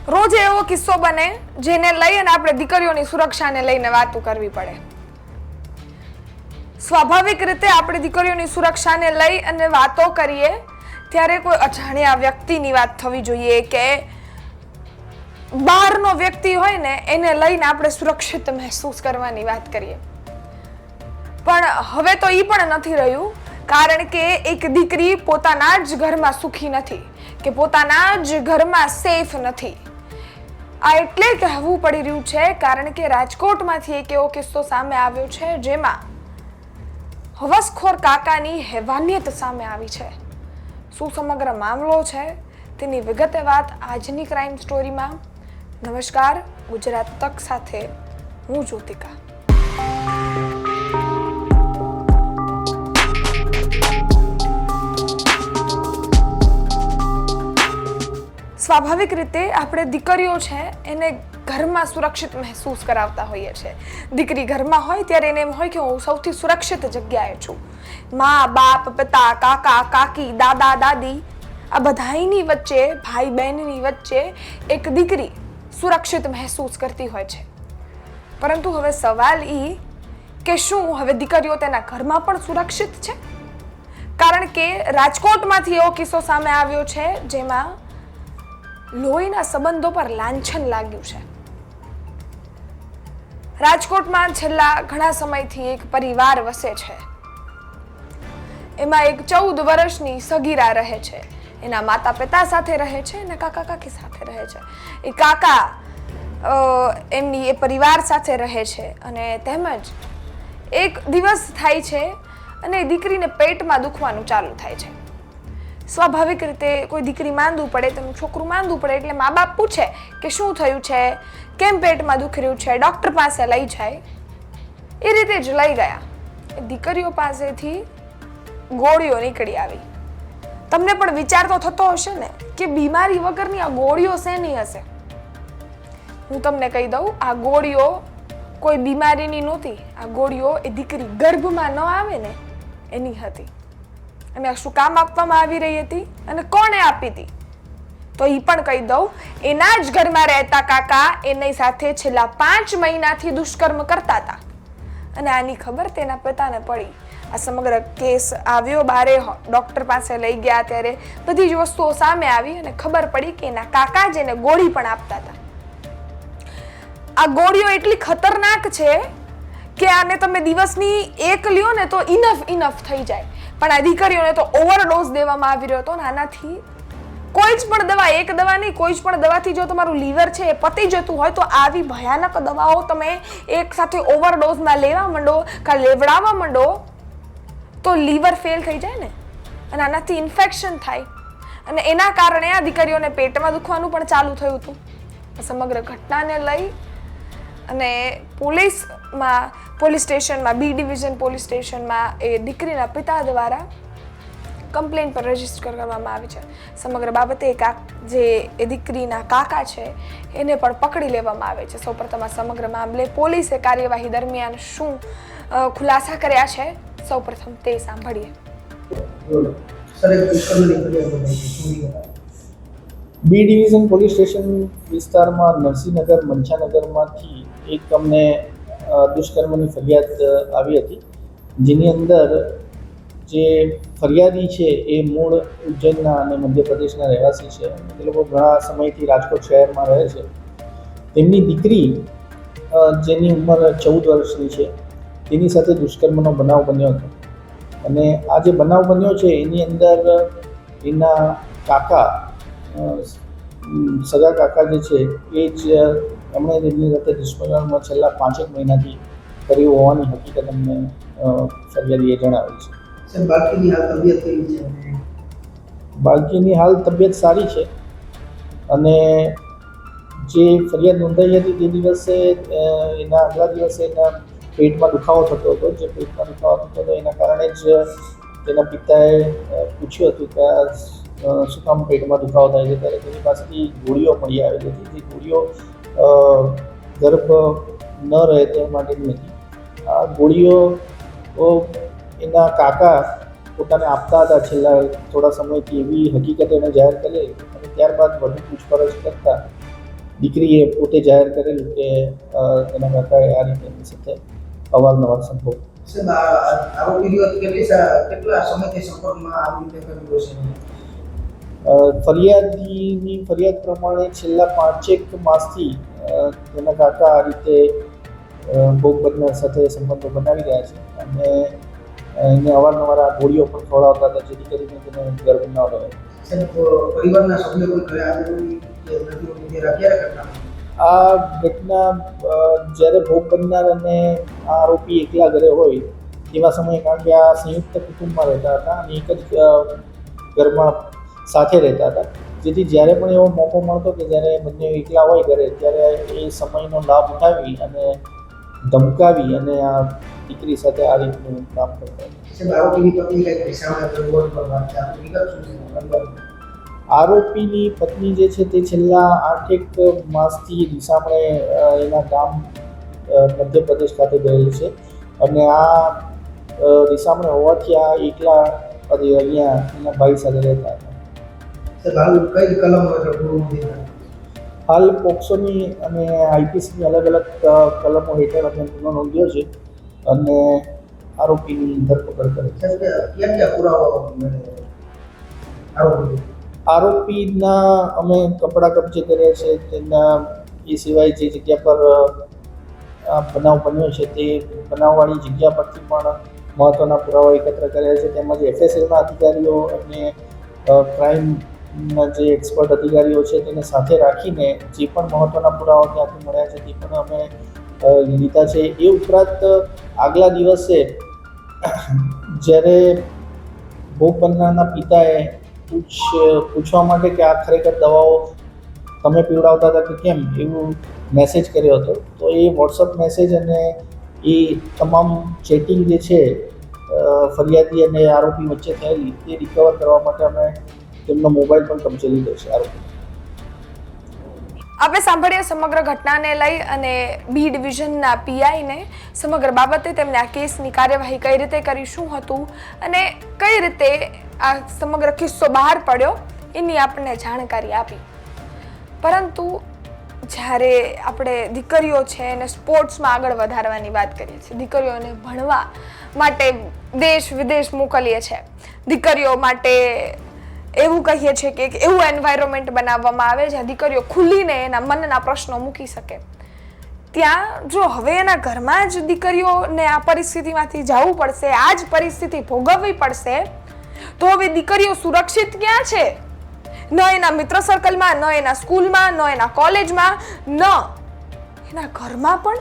રોજ એવો કિસ્સો બને જેને લઈ અને આપણે દીકરીઓની સુરક્ષાને લઈને વાતો કરવી પડે. સ્વાભાવિક રીતે આપણે દીકરીઓની સુરક્ષાને લઈ અને વાતો કરીએ ત્યારે કોઈ અજાણ્યા વ્યક્તિની વાત થવી જોઈએ કે બહારનો વ્યક્તિ હોય ને એને લઈને આપણે સુરક્ષિત મહેસૂસ કરવાની વાત કરીએ. પણ હવે તો એ પણ નથી રહ્યું, કારણ કે એક દીકરી પોતાના જ ઘરમાં સુખી નથી કે પોતાના જ ઘરમાં સેફ નથી. આ એટલે કહેવું પડી રહ્યું છે કારણ કે રાજકોટમાંથી એક એવો કિસ્સો સામે આવ્યો છે જેમાં હવસખોર કાકાની હેવાનિયત સામે આવી છે. શું સમગ્ર મામલો છે તેની વિગતે વાત આજની ક્રાઇમ સ્ટોરીમાં. નમસ્કાર, ગુજરાત તક સાથે હું જ્યોતિકા. સ્વાભાવિક રીતે આપણે દીકરીઓ છે એને ઘરમાં સુરક્ષિત મહેસૂસ કરાવતા હોઈએ છીએ. દીકરી ઘરમાં હોય ત્યારે એને એમ હોય કે હું સૌથી સુરક્ષિત જગ્યાએ છું. મા, બાપ, પિતા, કાકા, કાકી, દાદા, દાદી આ બધાની વચ્ચે, ભાઈ બહેનની વચ્ચે એક દીકરી સુરક્ષિત મહેસૂસ કરતી હોય છે. પરંતુ હવે સવાલ એ કે શું હવે દીકરીઓ તેના ઘરમાં પણ સુરક્ષિત છે? કારણ કે રાજકોટમાંથી એવો કિસ્સો સામે આવ્યો છે જેમાં લોહીના સંબંધો પર લાંછન લાગ્યું છે. રાજકોટમાં છેલ્લા ઘણા સમયથી એક પરિવાર વસે છે. એમાં એક 14 વર્ષની સગીરા રહે છે. એના માતા પિતા સાથે રહે છે અને કાકા કાકી સાથે રહે છે. એ કાકા એમની એ પરિવાર સાથે રહે છે અને તેમજ એક દિવસ થાય છે અને દીકરીને પેટમાં દુખવાનું ચાલુ થાય છે. સ્વાભાવિક રીતે કોઈ દીકરી માંદું પડે, તેનું છોકરું માંદું પડે એટલે મા બાપ પૂછે કે શું થયું છે, કેમ પેટમાં દુખી રહ્યું છે, ડૉક્ટર પાસે લઈ જાય. એ રીતે જ લઈ ગયા. દીકરીઓ પાસેથી ગોળીઓ નીકળી આવી. તમને પણ વિચાર તો થતો હશે ને કે બીમારી વગરની આ ગોળીઓ શેની હશે? હું તમને કહી દઉં, આ ગોળીઓ કોઈ બીમારીની નહોતી. આ ગોળીઓ એ દીકરી ગર્ભમાં ન આવે ને એની હતી. અને શું કામ આપવામાં આવી રહી હતી અને કોણે આપી હતી તો એ પણ કહી દઉં. એના જ ઘરમાં રહેતા કાકા એની સાથે છેલ્લા 5 મહિનાથી દુષ્કર્મ કરતા હતા અને આની ખબર તેના પિતાને પડી. આ સમગ્ર કેસ આવ્યો બારે, ડૉક્ટર પાસે લઈ ગયા ત્યારે બધી જ વસ્તુઓ સામે આવી અને ખબર પડી કે એના કાકા જ એને ગોળી પણ આપતા હતા. આ ગોળીઓ એટલી ખતરનાક છે કે આને તમે દિવસની એક લ્યો ને તો ઇનફ થઈ જાય. પણ આ દીકરીઓને તો ઓવરડોઝ દેવામાં આવી રહ્યો હતો. આનાથી કોઈ જ પણ દવા, એક દવા નહીં, કોઈ જ પણ દવાથી જો તમારું લીવર છે એ પતી જતું હોય તો આવી ભયાનક દવાઓ તમે એક સાથે ઓવરડોઝમાં લેવા માંડો કે લેવડાવવા માંડો તો લીવર ફેલ થઈ જાય ને અને આનાથી ઇન્ફેક્શન થાય અને એના કારણે આ દીકરીઓને પેટમાં દુખવાનું પણ ચાલુ થયું હતું. સમગ્ર ઘટનાને લઈ અને પોલીસ સ્ટેશનમાં, બી ડિવિઝન પોલીસ સ્ટેશનમાં એ દીકરીના પિતા દ્વારા કમ્પ્લેન પર રજીસ્ટર કરવામાં આવી છે. સમગ્ર બાબતે જે એ દીકરીના કાકા છે એને પણ પકડી લેવામાં આવે છે. સૌપ્રથમ આ સમગ્ર મામલે પોલીસે કાર્યવાહી દરમિયાન શું ખુલાસા કર્યા છે સૌપ્રથમ તે સાંભળીએ. બી ડિવિઝન પોલીસ સ્ટેશન વિસ્તારમાં નરસિંહનગર મંછાનગરમાંથી એક અમને દુષ્કર્મની ફરિયાદ આવી હતી, જેની અંદર જે ફરિયાદી છે એ મૂળ ઉજ્જૈનના અને મધ્યપ્રદેશના રહેવાસી છે. એ લોકો ઘણા સમયથી રાજકોટ શહેરમાં રહે છે. તેમની દીકરી જેની ઉંમર 14 વર્ષની છે તેની સાથે દુષ્કર્મનો બનાવ બન્યો હતો અને આ જે બનાવ બન્યો છે એની અંદર એના કાકા, સગા કાકા જે છે એ જ એમણે એમની સાથે દુષ્કર્મ છેલ્લા 5 મહિનાથી કર્યું હોવાની હકીકત અમને ફરિયાદીએ જણાવી છે. બાળકીની હાલ તબિયત સારી છે અને જે ફરિયાદ નોંધાઈ હતી તે દિવસે એના આગલા દિવસે એના પેટમાં દુખાવો થતો હતો. જે પેટમાં દુખાવો થતો હતો એના કારણે જ તેના પિતાએ પૂછ્યું હતું કે શું કામ પેટમાં દુખાવો થાય છે, ત્યારે તેની પાસેથી ગોળીઓ મળી આવેલી હતી. જે ગોળીઓ ગર્ભ ન રહે તે માટેની હતી. આ ગોળીઓ એના કાકા પોતાને આપતા હતા છેલ્લા થોડા સમયથી, એવી હકીકત એણે જાહેર કરી અને ત્યારબાદ વધુ પૂછપરછ કરતા દીકરીએ પોતે જાહેર કરેલું કે એના કાકાએ આ રીતે એની સાથે અવારનવાર સંભવ. સાહેબ, આરોપીઓ કેટલા સમયથી સંપર્કમાં આવી રીતે કર્યો છે? ફરિયાદીની ફરિયાદ પ્રમાણે છેલ્લા 5-1 માસથી તેના કાકા આ રીતે ભોગ બનનાર સાથે સંબંધો બનાવી રહ્યા છે અને એને અવારનવાર આ ગોળીઓ પણ ખવડાવતા હતા, જેથી કરીને તેને ગર્ભ ન રહે. સાહેબ, પરિવારના સભ્યો કોઈ ઘરે આવેલી કે નથી હોતી ત્યારે ક્યારે કરતા? આ ઘટના જ્યારે ભોગ બનનાર અને આ આરોપી એકલા ઘરે હોય તેવા સમયે, કારણ કે આ સંયુક્ત કુટુંબમાં રહેતા હતા અને એક જ ઘરમાં સાથે રહેતા હતા, જેથી જ્યારે પણ એવો મોકો મળતો કે જ્યારે બંને એકલા હોય ઘરે, ત્યારે એ સમયનો લાભ ઉઠાવી અને ધમકાવી અને આ દીકરી સાથે આ રીતનું કામ કરતા. સાહેબ, આરોપીની પત્ની કઈ રિસામણા પરિવાર પર વાત છે, આપની વિગત શું છે? આરોપીની પત્ની જે છે તે છેલ્લા 8-1 માસથી રીસામણે એના ગામ મધ્યપ્રદેશ ખાતે ગયેલી છે અને આ રીસામણે હોવાથી આ એકલા અહીંયા એના ભાઈ સાથે રહેતા હતા. સાહેબ, હાલ કઈ કલમ હેઠળ ગુનો નોંધ્યો? હાલ પોક્સોની અને આઈપીસીની અલગ-અલગ કલમો હેઠળ અમે ગુનો નોંધ્યો છે અને આરોપીની ધરપકડ કરી. સાહેબ, ક્યાં પુરાવા આરોપી? આરોપીના અમે કપડાં કબજે કર્યા છે. તેના એ સિવાય જે જગ્યા પર આ બનાવ બન્યો છે તે બનાવવાળી જગ્યા પરથી પણ મહત્ત્વના પુરાવા એકત્ર કર્યા છે. તેમજ એફએસએલના અધિકારીઓ અને ક્રાઇમના જે એક્સપર્ટ અધિકારીઓ છે તેને સાથે રાખીને જે પણ મહત્ત્વના પુરાવા ત્યાંથી મળ્યા છે તે પણ અમે લીધા છે. એ ઉપરાંત આગલા દિવસે જ્યારે ભોગ બનનારના પિતાએ પૂછવા માટે કે આ ખરેખર દવાઓ તમે પીવડાવતા હતા કે કેમ, એવું મેસેજ કર્યો હતો, તો એ વોટ્સઅપ મેસેજ અને એ તમામ ચેટિંગ જે છે ફરિયાદી અને આરોપી વચ્ચે થયેલી તે રિકવર કરવા માટે અમે તેમનો મોબાઈલ પણ કબજે લીધો છે આરોપી. આપણે સાંભળીએ સમગ્ર ઘટનાને લઈ અને બી ડિવિઝનના પીઆઈને સમગ્ર બાબતે તેમને આ કેસની કાર્યવાહી કઈ રીતે કરી, શું હતું અને કઈ રીતે આ સમગ્ર કિસ્સો બહાર પડ્યો એની આપણને જાણકારી આપી. પરંતુ જ્યારે આપણે દીકરીઓ છે એને સ્પોર્ટ્સમાં આગળ વધારવાની વાત કરીએ છીએ, દીકરીઓને ભણવા માટે દેશ વિદેશ મોકલીએ છીએ, દીકરીઓ માટે એવું કહીએ છીએ કે એક એવું એન્વાયરમેન્ટ બનાવવામાં આવે જ્યાં દીકરીઓ ખુલીને એના મનના પ્રશ્નો મૂકી શકે, ત્યાં જો હવે એના ઘરમાં જ દીકરીઓને આ પરિસ્થિતિમાંથી જવું પડશે, આ જ પરિસ્થિતિ ભોગવવી પડશે, તો હવે દીકરીઓ સુરક્ષિત ક્યાં છે? ન એના મિત્ર સર્કલમાં, ન એના સ્કૂલમાં, ન એના કોલેજમાં, ન એના ઘરમાં પણ.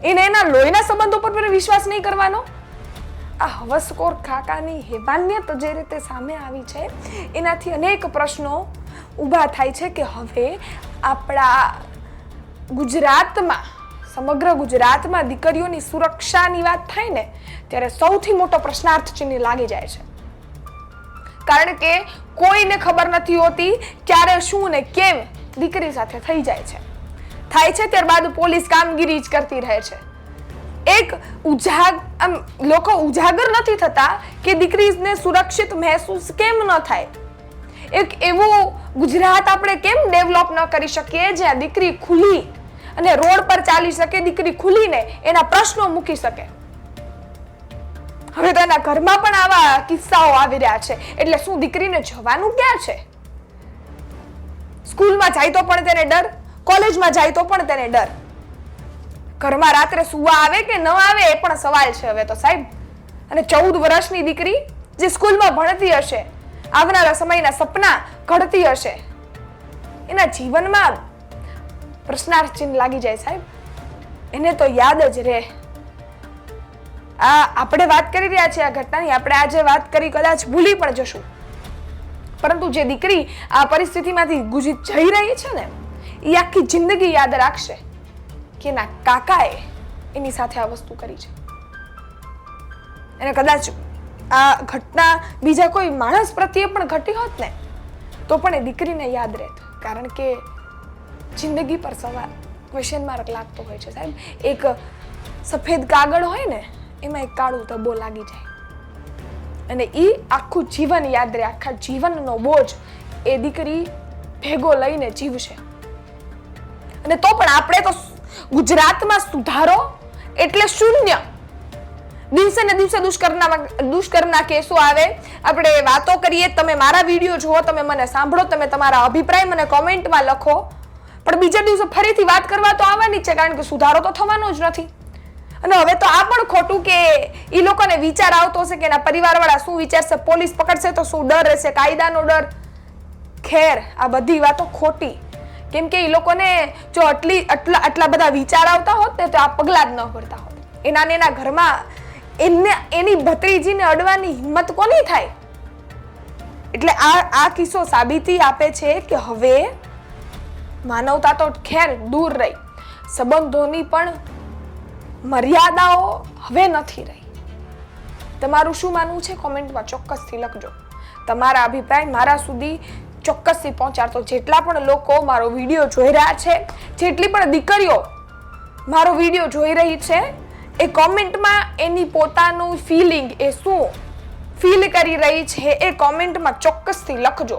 એને એના લોહીના સંબંધો પર પણ વિશ્વાસ નહીં કરવાનો. આ હવસખોર કાકાની હેવાનિયત જે રીતે સામે આવી છે એનાથી અનેક પ્રશ્નો ઊભા થાય છે કે હવે આપણા ગુજરાતમાં, સમગ્ર ગુજરાતમાં દીકરીઓની સુરક્ષાની વાત થાય ને ત્યારે સૌથી મોટો પ્રશ્નાર્થ ચિહ્ન લાગી જાય છે. કારણ કે કોઈને ખબર નથી હોતી ક્યારે શું ને કેમ દીકરી સાથે થઈ જાય છે. થાય છે ત્યારબાદ પોલીસ કામગીરી જ કરતી રહે છે. એક લોકો ઉજાગર નથી થતા કે દીકરીને સુરક્ષિત મહેસૂસ કેમ ન થાય. એક એવું ગુજરાત આપણે કેમ ડેવલપ ન કરી શકીએ જ્યાં દીકરી ખુલી અને રોડ પર ચાલી શકે, દીકરી ખુલીને એના પ્રશ્નો મૂકી શકે. હવે તો એના ઘરમાં પણ આવા કિસ્સાઓ આવી રહ્યા છે. એટલે શું દીકરીને જવાનું ક્યાં છે? સ્કૂલમાં જાય તો પણ તેને ડર, કોલેજમાં જાય તો પણ તેને ડર, ઘરમાં રાત્રે સુવા આવે કે ન આવે એ પણ સવાલ છે હવે તો સાહેબ. અને 14 વર્ષની દીકરી જે સ્કૂલમાં ભણતી હશે, આવનારા સમયના સપના ઘડતી હશે, એના જીવનમાં પ્રશ્નાર્થ ચિહ્ન લાગી જાય સાહેબ. એને તો યાદ જ રહે. આપણે વાત કરી રહ્યા છીએ આ ઘટનાની, આપણે આજે વાત કરી કદાચ ભૂલી પણ જશું, પરંતુ જે દીકરી આ પરિસ્થિતિમાંથી જઈ રહી છે ને એ આખી જિંદગી યાદ રાખશે કે એના કાકાએ એની સાથે આ વસ્તુ કરી છે. અને કદાચ આ ઘટના બીજા કોઈ માણસ પ્રત્યે પણ ઘટી હોત ને તો પણ એ દીકરીને યાદ રહેત. કારણ કે જિંદગી પર સવાલ ક્વેશ્ચન માર્ક લાગતો હોય છે સાહેબ. એક સફેદ કાગળ હોય ને એમાં એક કાળું ધબ્બો લાગી જાય અને એ આખું જીવન યાદ રહે. આખા જીવનનો બોજ એ દીકરી ભેગો લઈને જીવશે. અને તો પણ આપણે તો ગુજરાતમાં સુધારો એટલે શૂન્ય. દિવસે ને દિવસે દુષ્કર્મના કેસો આવે. આપણે વાતો કરીએ, તમે મારા વિડીયો જુઓ, તમે મને સાંભળો, તમે તમારા અભિપ્રાય મને કોમેન્ટમાં લખો, પણ બીજા દિવસે ફરીથી વાત કરવા તો આવવાની જ છે, કારણ કે સુધારો તો થવાનો જ નથી. અને હવે તો આ પણ ખોટું કે એ લોકોને વિચાર આવતો હશે કે એના પરિવારવાળા શું વિચારશે, પોલીસ પકડશે તો શું ડર રહેશે, કાયદાનો ડર. ખેર, આ બધી વાતો ખોટી. કેમ કે એ લોકોને જો આટલા બધા વિચાર આવતા હોત ને તો આ પગલાં જ ન ભરતા હોત. એના ઘરમાં એની ભત્રીજીને અડવાની હિંમત કોની થાય? એટલે આ કિસ્સો સાબિતી આપે છે કે હવે માનવતા તો ખેર દૂર રહી, સંબંધોની પણ મર્યાદાઓ હવે નથી રહી. તમારું શું માનવું છે કોમેન્ટમાં ચોક્કસથી લખજો. તમારા અભિપ્રાય મારા સુધી ચોક્કસથી પહોંચાડતો. જેટલા પણ લોકો મારો વિડીયો જોઈ રહ્યા છે, જેટલી પણ દીકરીઓ મારો વિડીયો જોઈ રહી છે, એ કોમેન્ટમાં એની પોતાનું ફિલિંગ, એ શું ફીલ કરી રહી છે એ કોમેન્ટમાં ચોક્કસથી લખજો.